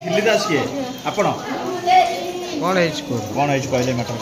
दिल्ली दास किए आपण कौन है कहले मैटर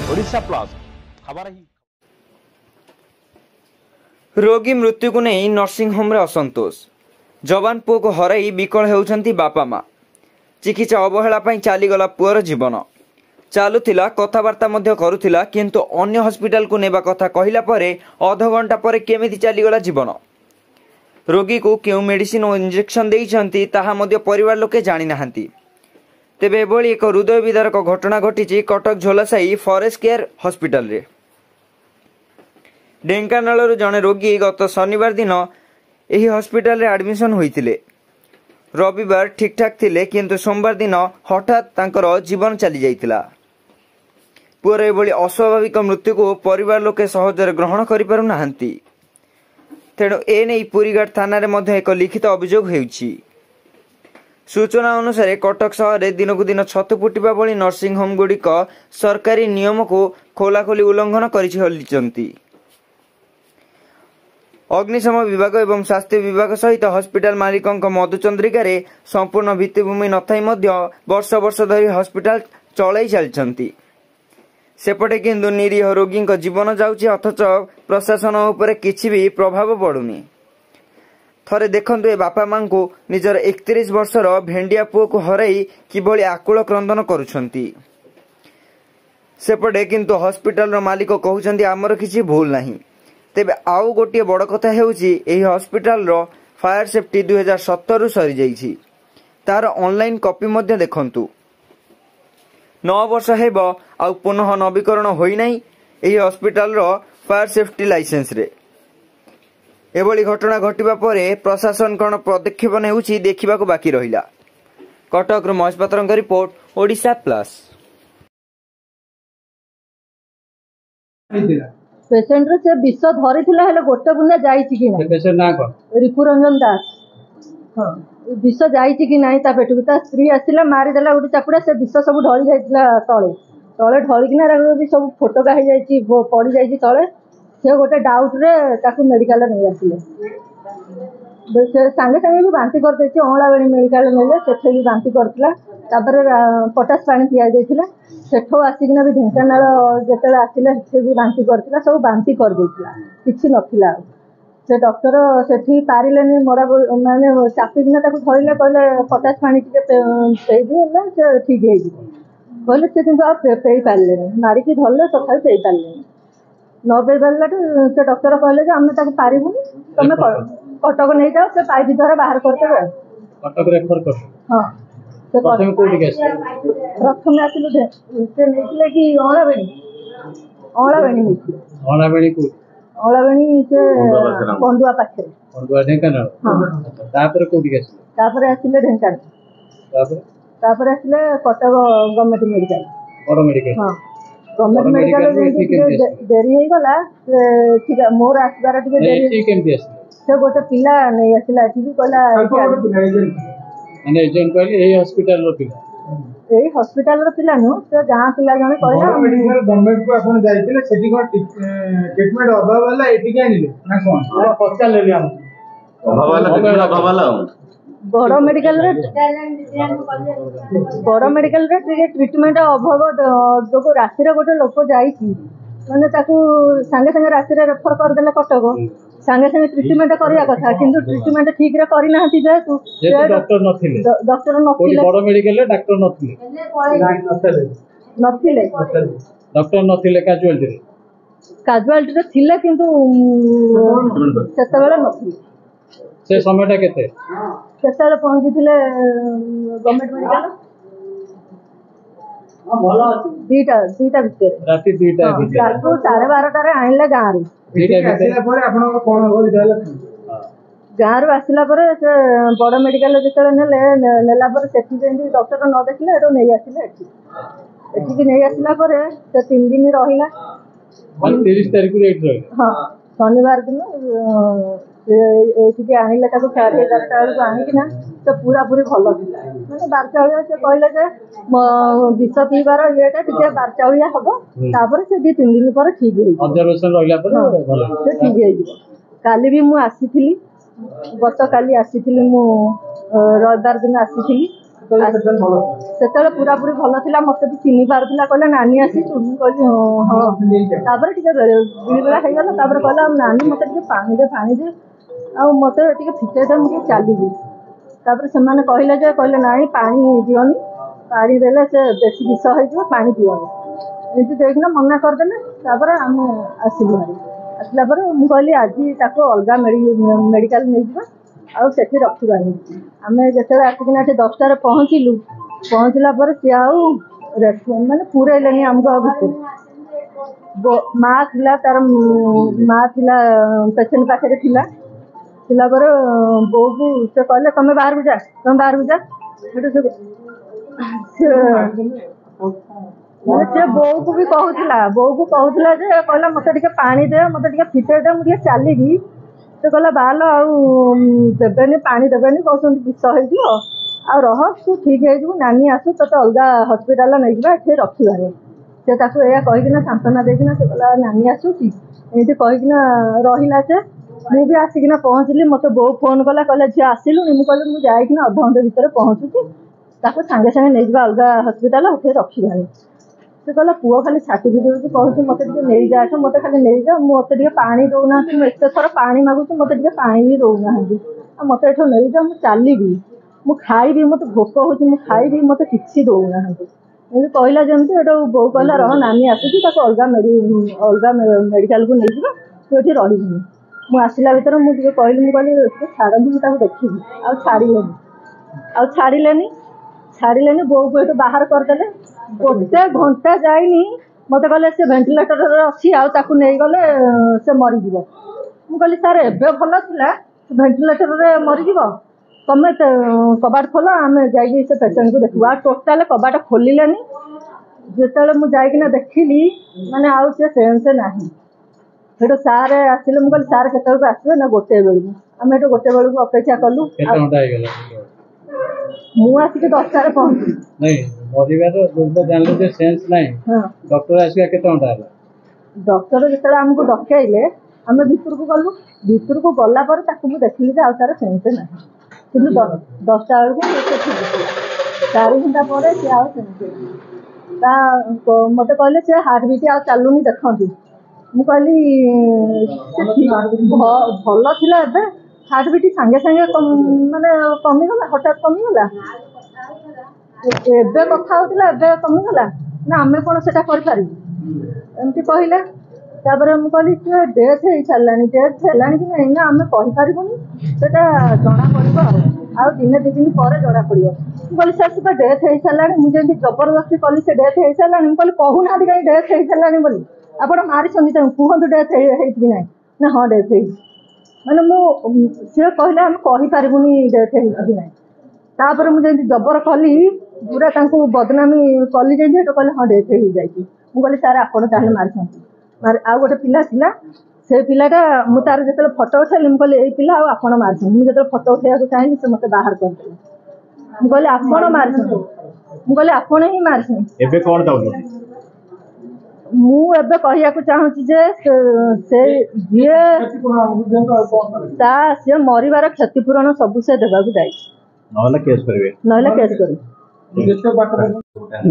ओडिशा प्लस खबर ही रोगी मृत्यु को नहीं नर्सिंग होम रे असंतोष जवान पुओ को हराई विकल होउछंती बापा माँ चिकित्सा अवहेला पई चलीगला पुअर जीवन चालुथिला कथबार्ता मध्य करुथिला किंतु अन्य हॉस्पिटल को नेबा कथा कहिला परे अध घंटा परे केमिति चलीगला जीवन रोगी को केउ मेडिसिन और इंजेक्शन देइछंती ताहा मध्य परिवार लोके जानि नाहंती तेबे एभली एक हृदय विदारक घटना घटी कटक झोलासाई फॉरेस्ट केयर हॉस्पिटल रे ढेंकानाल जड़े रोगी गत शनिवार दिन यही हॉस्पिटल रे एडमिशन होइतिले रविवार ठीक ठाक थिले किंतु सोमवार दिन हठात तांकर जीवन चली जाइतिला पुअर एभली अस्वाभाविक मृत्यु को परिवार लोके सहजरे ग्रहण करि पारु नाहंती तेणु एने पुरीघाट थाना रे मध्य एक लिखित अभियोग हेउछि सूचना अनुसार कटक सहर में दिन को दिन छतु फुटिबा भली नर्सिंग होम गुड़िक सरकारी नियम को खोलाखोली उल्लंघन करिसेंती अग्निशम विभाग एवं स्वास्थ्य विभाग सहित हॉस्पिटल मालिकों मधुचंद्रिका रे संपूर्ण भित्तिभूमि नथाई मध्य वर्ष वर्ष धरी हॉस्पिटल चलाई चलती सेपटे किंतु निरीह रोगी जीवन जाउछि अथच प्रशासन उपरे किछि भी प्रभाव पड़ुनी थरे देखंतु ए बापा मां को निजर 31 वर्षर भेंडिया पुओ को हराई किभली आकुल क्रंदन करुछंती सेपटे किंतु हॉस्पिटल रो मालिक कहउछंती आमर किछि भूल नाही तेबे आउ गोटे बड़ कथा हेउछि एही हॉस्पिटल रो फायर सेफ्टी 2017 रु सरी जाइछि तार ऑनलाइन कॉपी मध्य देखंतु 9 वर्ष हेबो आ पुनः नवीकरण होई नाही एही हॉस्पिटल रो फायर सेफ्टी लाइसेंस रे एभली घटना घटिबा परे प्रशासन कौन पदक्षेप नेउछि देखिबाको बाकी रहिला कटक रो महेश पात्रଙ୍କ रिपोर्ट ओडिशा प्लस पेशेंट रे से विष धरिथिला हेले गोटे बुंदा जाईछि कि नै पेशेंट ना को रिपुरंजन दास हां विष जाईछि कि नै ता पेटु ता स्त्री आसिला मारि देला उडी चापुडा से विष सब ढळी जाइतिला तळे तळे ढळी किना रे भी सब फोटोका हे जाईछि पड़ी जाईछि तळे से गोटे डाउट रे ताकू मेडिकल नहीं आसिले से सांगे सांगे भी बांती कर देछि अळावेणी मेडिकल नेले सेठे भी बांती करथिला तापर पोटास पानी पिया देथिला सेठो आसिकिना भी ढेंकानाल जेतेले आसिले से भी बांती करथिला सब बांती कर देथिला किछि नथिला से डॉक्टर सेठी पारिलेनी मोरा माने चापिकिना ताकू धइले कहले पोटास पानी टिके पेई दिले से ठीक हे जी कहले से किंतु आप पेई पारलेनी मारी की धरले तथा पेई पारलेनी न पेई पारलाटू से डॉक्टर कहले जे हम ताकू पारिबुनी तमे कटक नहीं जाओ से पाइप द्वारा बाहर करते हो कटक रेफर कर हां से प्रथम कोठी गेस प्रथम आसिलु से नेतिले कि अळावेणी से पंडुआ पाखे पंडुआ ढेंकानाल हां तापर कोठी गेस तापर आसिले ढेंकानाल तापर आसिले कटक गवर्नमेंट मेडिकल बड़ मेडिकल हां गवर्नमेंट मेडिकल देरी हे गला ठीक मोर आसबार टिके देरी केमती आसी से गोटे पिला नहीं आसिला ठीक कहला माने एजेंट कहली एही हॉस्पिटल रो पिला एही हॉस्पिटल रो पिला नु से गां पिला जने कहला मेडिकल गवर्नमेंट को आपण जाइतिले सेठी को ट्रीटमेंट अभाव वाला एठी के आनिले ना कोन पक्का ले लिया अभाव वाला ट्रीटमेंट अभाव वाला बड़ मेडिकल रे ट्रीटमेंट अभाव जो राशि रे गोटे लोक जाईची माने ताकू संगे संगे राशि रे रेफर कर देले कटक संगे संगे ट्रीटमेंट करिया कथा किंतु ट्रीटमेंट ठीक रे करि नाहंती जेतु डॉक्टर नथिले बड़ मेडिकल रे डॉक्टर नथिले डॉक्टर नथिले कैजुअलिटी रे थिले किंतु सेते बेले नथिले से समयटा केते केते पहुंचीथिले गवर्नमेंट मेडिकल दीटा भितर राति 2टा भितर रात 12:30 रे आइले गां रे आसिला परे आपण कोन होई देले गाँ रु आसला से बड़ मेडिकल जो नेला सेठी जेंती डॉक्टर न देखले एटो नहीं आसिले एठी नहीं आसला से 3 दिन रहिला ମାନେ 30 ତାରିଖରୁ ଏଇଠି ରହିଲେ। ହଁ ଶନିବାର ଦିନ ଏଇଠିକି ଆଣିଲେ ତାକୁ 11:30 ବେଳକୁ ଆଣିକିନା ସେ ପୁରାପୁରି ଭଲ ଥିଲା। ମାନେ ବାରଚାଉଳିଆ ସେ କହିଲେ ଯେ ବିଷ ପିଇବାର ଇଏଟା ଟିକେ ବାରଚାଉଳିଆ ହବ, ତାପରେ ସେ 2-3 ଦିନ ପରେ ଠିକ୍ ହେଇଯିବ। ଅବଜରଭେସନ ରହିଲା ପରେ ଭଲ ସେ ଠିକ୍ ହେଇଯିବ। କାଲି ବି ମୁଁ ଆସିଥିଲି, ଗତକାଲି ଆସିଥିଲି, ମୁଁ ରବିବାର ଦିନ ଆସିଥିଲି। ସେତେବେଳେ ପୁରାପୁରି ଭଲ ଥିଲା, ମତେ ବି ଚିହ୍ନି ପାରୁଥିଲା। କହିଲା ନାନୀ ଆସିଛୁ, ମୁଁ କହିଲି ହଁ। ତାପରେ ଟିକେ ବିଳିବିଳା ହେଇଗଲା। ତାପରେ କହିଲା ନାନୀ ମତେ ଟିକେ ପାଣି ଦେ ଆଉ ମତେ ଟିକେ ଫିଟେଇ ଦେ, ମୁଁ ଟିକେ ଚାଲିବି। ତାପରେ ସେମାନେ କହିଲେ ନାଇଁ ପାଣି ଦିଅନି, ପାଣି ଦେଲେ ସେ ବେଶୀ ବିଷ ହେଇଯିବ, ପାଣି ଦିଅନି। ଏମିତି ଦେଇକିନା ମନା କରିଦେଲେ। ତାପରେ ଆମେ ଆସିଲୁ। ଆସିଲା ପରେ ମୁଁ କହିଲି ଆଜି ତାକୁ ଅଲଗା ମେଡ଼ିକାଲ ନେଇଯିବା, ଆଉ ସେଠି ରଖିବାନି। ଆମେ ଯେତେବେଳେ ଆସିକିନା ଏଠି 10ଟାରେ ପହଞ୍ଚିଲା ପରେ ସିଏ ଆଉ ମାନେ ପୁରେଇଲେନି ଆମକୁ ଆଉ ଭିତରେ। ମା ଥିଲା, ତାର ମା ଥିଲା ପେସେଣ୍ଟ ପାଖରେ ଥିଲା ପରେ ବୋଉକୁ ସେ କହିଲେ ତମେ ବାହାରକୁ ଯା। ସେଠୁ ସେ ବୋଉକୁ ବି କହୁଥିଲା ଯେ କହିଲା ମତେ ଟିକେ ପାଣି ଦେ, ମତେ ଟିକେ ଫିଟେଇ ଦେ, ମୁଁ ଟିକେ ଚାଲିବି। ସେ କହିଲା ବାଲ ଆଉ ଦେବେନି, ପାଣି ଦେବେନି, କହୁଛନ୍ତି ବିଷ ହେଇଯିବ, ଆଉ ରହ ତୁ ଠିକ୍ ହେଇଯିବୁ, ନାନୀ ଆସୁ ତୋତେ ଅଲଗା ହସ୍ପିଟାଲ ନେଇଯିବା, ଏଠି ରଖିବାନି। ସେ ତାକୁ ଏଇଆ କହିକିନା ସାନ୍ତ୍ୱନା ଦେଇକିନା ସେ କହିଲା ନାନୀ ଆସୁଛି, ଏମିତି କହିକିନା ରହିଲା। ସେ ମୁଁ ବି ଆସିକିନା ପହଞ୍ଚିଲି। ମତେ ବୋଉ ଫୋନ କଲା, କହିଲା ଝିଅ ଆସିଲୁଣି? ମୁଁ କହିଲି ମୁଁ ଯାଇକିନା ଅଧଘଣ୍ଟେ ଭିତରେ ପହଞ୍ଚୁଛି, ତାକୁ ସାଙ୍ଗେ ସାଙ୍ଗେ ନେଇଯିବା ଅଲଗା ହସ୍ପିଟାଲ, ଏଠି ରଖିବାନି। ସେ କହିଲା ପୁଅ ଖାଲି ଛାଟି ପିଟି କହୁଛି ମତେ ଟିକେ ନେଇଯା, ମତେ ଖାଲି ନେଇଯା, ମତେ ଟିକେ ପାଣି ଦଉନାହାନ୍ତି, ମୁଁ ଏତେ ଥର ପାଣି ମାଗୁଛି, ମତେ ଟିକେ ପାଣି ବି ଦଉନାହାନ୍ତି, ଆଉ ମତେ ଏଠୁ ନେଇଯା, ମୁଁ ଚାଲିବି, ମୁଁ ଖାଇବି, ମତେ ଭୋକ ହଉଛି, ମୁଁ ଖାଇବି, ମତେ କିଛି ଦଉନାହାନ୍ତି। ଏମିତି କହିଲା ଯେମିତି ଏଠୁ ବୋଉ କହିଲା ରହ ନାନୀ ଆସୁଛି, ତାକୁ ଅଲଗା ମେଡ଼ିକାଲକୁ ନେଇଯିବା, ତୁ ଏଠି ରହିବୁନି। ମୁଁ ଆସିଲା ଭିତରେ ମୁଁ ଟିକେ କହିଲି ଟିକେ ଛାଡ଼ନ୍ତୁ, ମୁଁ ତାକୁ ଦେଖିବି। ଆଉ ଛାଡ଼ିଲେନି। ବୋଉକୁ ଏଠୁ ବାହାର କରିଦେଲେ। 1 ଘଣ୍ଟା ଯାଇନି ମତେ କହିଲେ ସେ ଭେଣ୍ଟିଲେଟରରେ ଅଛି, ଆଉ ତାକୁ ନେଇଗଲେ ସେ ମରିଯିବ। ମୁଁ କହିଲି ସାର୍ ଏବେ ଭଲ ଥିଲା, ଭେଣ୍ଟିଲେଟରରେ ମରିଯିବ? ତମେ କବାଟ ଖୋଲ, ଆମେ ଯାଇକି ସେ ପେସେଣ୍ଟକୁ ଦେଖିବୁ। ଆଉ ଟୋଟାଲ କବାଟ ଖୋଲିଲେନି। ଯେତେବେଳେ ମୁଁ ଯାଇକିନା ଦେଖିଲି, ମାନେ ଆଉ ସେ ସେନ୍ସ ନାହିଁ। ସେଠୁ ସାର୍ ଆସିଲେ। ମୁଁ କହିଲି ସାର୍ କେତେବେଳକୁ ଆସିବେ? ନା 1 ବେଳକୁ। ଆମେ ଏଠୁ 1 ବେଳକୁ ଅପେକ୍ଷା କଲୁ। କେତେ ଘଣ୍ଟା ହେଇଗଲା? ମୁଁ ଆସିକି 10ଟାରେ ପହଞ୍ଚିଲି। ନାଇଁ ମରିବାର ଜାଣିଲେ ଯେ ସେନ୍ସ ନାହିଁ, ଡକ୍ଟର ଆସିବା କେତେ ଘଣ୍ଟା ହେଲା? ଡକ୍ଟର ଯେତେବେଳେ ଆମକୁ ଡକେଇଲେ ଆମେ ଭିତରକୁ ଗଲୁ। ଭିତରକୁ ଗଲା ପରେ ତାକୁ ମୁଁ ଦେଖିଲି ଯେ ଆଉ ତାର ସେନ୍ସ ନାହିଁ। କିନ୍ତୁ 10ଟା ବେଳକୁ ସେ ଠିକ୍ ଥିଲା। 4 ଘଣ୍ଟା ପରେ ସେ ଆଉ ସେନ୍ସ ନାହିଁ। ମତେ କହିଲେ ସେ ହାର୍ଟ ବିଟ୍ ଆଉ ଚାଲୁନି, ଦେଖନ୍ତୁ। ମୁଁ କହିଲି ଭଲ ଥିଲା, ଏବେ ହାର୍ଟ ବିଟ୍ ସାଙ୍ଗେ ସାଙ୍ଗେ ମାନେ କମିଗଲା, ହଠାତ୍ କମିଗଲା। ଏବେ କଥା ହଉଥିଲା, ଏବେ କମିଗଲା ନା? ଆମେ କ'ଣ ସେଟା କରିପାରିବୁ? ଏମିତି କହିଲେ। ତାପରେ ମୁଁ କହିଲି ସେ ଡେଥ୍ ହେଇସାରିଲାଣି କି ନାହିଁ? ନା ଆମେ କହିପାରିବୁନି, ସେଟା ଜଣା ପଡ଼ିବ, ଆଉ 1-2 ଦିନ ପରେ ଜଣା ପଡ଼ିବ। ମୁଁ କହିଲି ସାର୍ ସେ ଡେଥ୍ ହେଇସାରିଲାଣି। ମୁଁ ଯେମିତି ଜବରଦସ୍ତି କଲି ସେ ଡେଥ୍ ହେଇସାରିଲାଣି। ମୁଁ କହିଲି କହୁନାହାନ୍ତି କାହିଁ ଡେଥ୍ ହେଇସାରିଲାଣି ବୋଲି? ଆପଣ ମାରିଛନ୍ତି ତାଙ୍କୁ, କୁହନ୍ତୁ ଡେଥ୍ ହେଇଛି କି ନାହିଁ? ନା ହଁ ଡେଥ୍ ହେଇଛି। ମାନେ ସିଏ କହିଲେ ଆମେ କହିପାରିବୁନି ଡେଥ୍ ହେଇଛି କି ନାହିଁ। ତାପରେ ମୁଁ ଯେମିତି ଜବର କଲି, ପୁରା ତାଙ୍କୁ ବଦନାମୀ କଲି, ଯେମିତି ସେଠୁ କହିଲେ ହଁ ଡେଥ୍ ହେଇଯାଇଛି। ମୁଁ କହିଲି ସାର୍ ଆପଣ ତାହେଲେ ମାରିଛନ୍ତି। ଆଉ ଗୋଟେ ପିଲା ଥିଲା, ସେଇ ପିଲାଟା ମୁଁ ତାର ଯେତେବେଳେ ଫଟୋ ଉଠେଇଲି, ମୁଁ କହିଲି ଏଇ ପିଲା ଆଉ ଆପଣ ମାରିଛନ୍ତି। ମୁଁ ଯେତେବେଳେ ଫଟୋ ଉଠେଇବାକୁ ଚାହିଁଲି, ସେ ମତେ ବାହାର କରିଦେଲେ। ମୁଁ କହିଲି ଆପଣ ମାରିଛନ୍ତି, ମୁଁ କହିଲି ଆପଣ ହିଁ ମାରିଛନ୍ତି। ଏବେ କ'ଣ ଚାହୁଁଛନ୍ତି? ମୁଁ ଏବେ କହିବାକୁ ଚାହୁଁଛି ଯେ ସିଏ ମରିବାର କ୍ଷତିପୂରଣ ସବୁ ସେ ଦେବାକୁ ଯାଇଛି, ନହେଲେ କେସ୍ କରିବେ।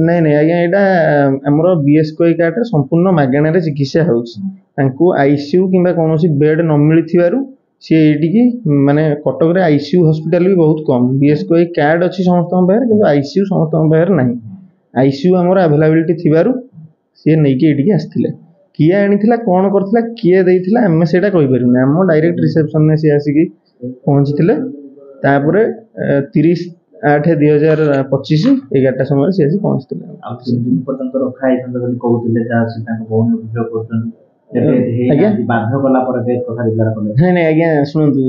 ନାଇଁ ଆଜ୍ଞା, ଏଇଟା ଆମର BSKY କାର୍ଡରେ ସମ୍ପୂର୍ଣ୍ଣ ମାଗଣାରେ ଚିକିତ୍ସା ହେଉଛି। ତାଙ୍କୁ ICU କିମ୍ବା କୌଣସି ବେଡ୍ ନ ମିଳିଥିବାରୁ ସିଏ ଏଇଠିକି, ମାନେ କଟକରେ ICU ହସ୍ପିଟାଲ ବି ବହୁତ କମ୍। BSKY କାର୍ଡ ଅଛି ସମସ୍ତଙ୍କ ପାଖରେ, କିନ୍ତୁ ICU ସମସ୍ତଙ୍କ ପାଖରେ ନାହିଁ। ICU ଆମର ଆଭେଲାବିଲିଟି ଥିବାରୁ ସିଏ ନେଇକି ଏଇଠିକି ଆସିଥିଲେ। କିଏ ଆଣିଥିଲା, କ'ଣ କରିଥିଲା, କିଏ ଦେଇଥିଲା, ଆମେ ସେଇଟା କହିପାରିବୁନି। ଆମ ଡାଇରେକ୍ଟ ରିସେପସନରେ ସିଏ ଆସିକି ପହଞ୍ଚିଥିଲେ। ତାପରେ 30/8/2025 11ଟା ସମୟରେ ସିଏ ଆସି ପହଞ୍ଚିଥିଲେ। ଆଉ 3 ଦିନ ପର୍ଯ୍ୟନ୍ତ ରଖା ହେଇଥାନ୍ତା ବୋଲି କହୁଥିଲେ, ଯାହା ସେ ତାଙ୍କ ଭଉଣୀ ଅଭିଯୋଗ କରୁଛନ୍ତି। ବାଧ୍ୟ କଲା ପରେ ଡେଥ୍ କଥା ରିଗାର୍ଡ କଲେ। ନାଇଁ ଆଜ୍ଞା ଶୁଣନ୍ତୁ,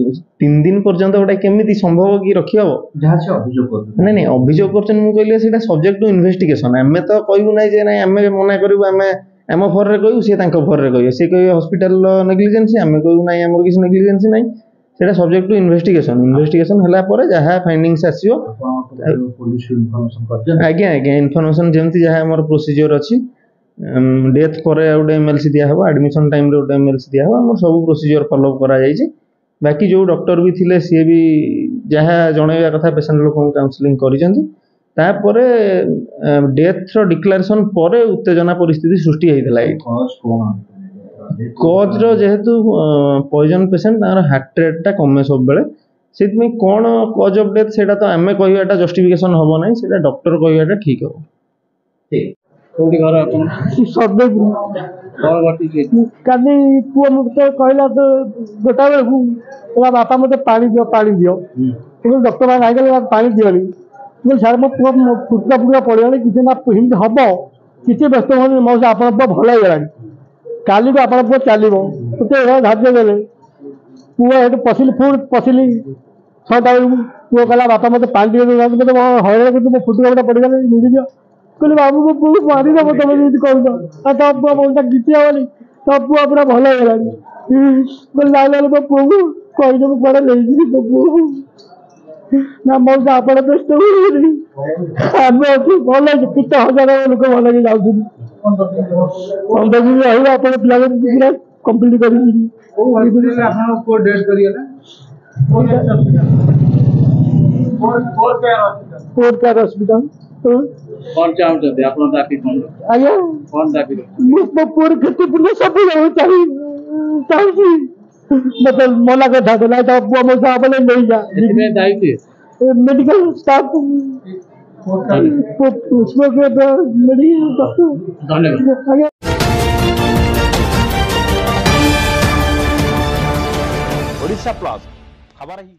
3 ଦିନ ପର୍ଯ୍ୟନ୍ତ ଗୋଟେ କେମିତି ସମ୍ଭବ କି ରଖିହବ? ଯାହା ସେ ଅଭିଯୋଗ କରୁଛନ୍ତି। ନାଇଁ ଅଭିଯୋଗ କରୁଛନ୍ତି। ମୁଁ କହିଲି ସେଇଟା ସବଜେକ୍ଟ ଟୁ ଇନଭେଷ୍ଟିଗେସନ। ଆମେ ତ କହିବୁ ନାହିଁ ଯେ ନାଇଁ ଆମେ ମନା କରିବୁ, ଆମେ आम फर कहू सी फर कहे सी कहे हस्पिटाल नेग्लिजेंसी आम कहू ना आम किसी नेग्लिजेंसी ना सेटा सब्जेक्ट टू इन्वेस्टिगेशन है जहाँ फाइंडिंग्स आसो आज्ञा आज्ञा इनफर्मेशन जमी जहाँ आम प्रोसीजर अच्छी डेथ पर गोटे एमएलसी दिहब एडमिशन टाइम गोटे एमएलसी दिहब आम सब प्रोसीजर फॉलो करा बाकी जो डॉक्टर भी थिले सी भी जहाँ जनइबा कथा पेसेंट लोक काउंसलिंग कर डेथ डिक्लेरेशन पर उत्तेजना परिस्थिति सृष्टि होता कज जेहेतु पॉइजन पेसेंट हार्ट रेट कमे सब बेले से कौन कज ऑफ डेथ से तो आम कहवाटा जस्टिफिकेशन हम ना से डॉक्टर कहवाटा ठीक हम कोठी घर अपन कौन घटी काली पुआ मुझे कहला तो गोटा बेलू बापा मत पानी दियो डॉक्टर मैंने आगे पानी दियोनी सारे मो पुआ फुटका फुटका पड़े किसी ना हम किसी व्यस्त हो मौसे आप भल हो काली को आप चलो धार्य देते पुआ पशिली पुणी पशिली 6टा बेलू पुआ कहला बापा मत पानी दिए मत हईराण कर मो फुटका फुटा पड़गला मिल कहले बाबू को पुआ मारी दब तुम जी कह तो पुआ बोलता किसी हेनी तो पुआ पूरा भल हो लाल मो पुआ को कहीदेव कड़े नहीं तो पुआ ना मौसा आप व्यस्त आम अच्छे भल केते 1000 लोक भल कि जाऊँ 15 दिन रही आप पिला पूरा कम्प्लीट कर हस्पिटाल कौन चाहते आप दाबी कौन आज्ञा कौन दाबी मो पुअर क्षतिपूर्ण सब चाहिए मतलब मना कथा देला तो पुआ मो साहब नहीं जा इसमें दायित्व मेडिकल स्टाफ उसमें मेडिकल धन्यवाद ओडिशा प्लस खबर ही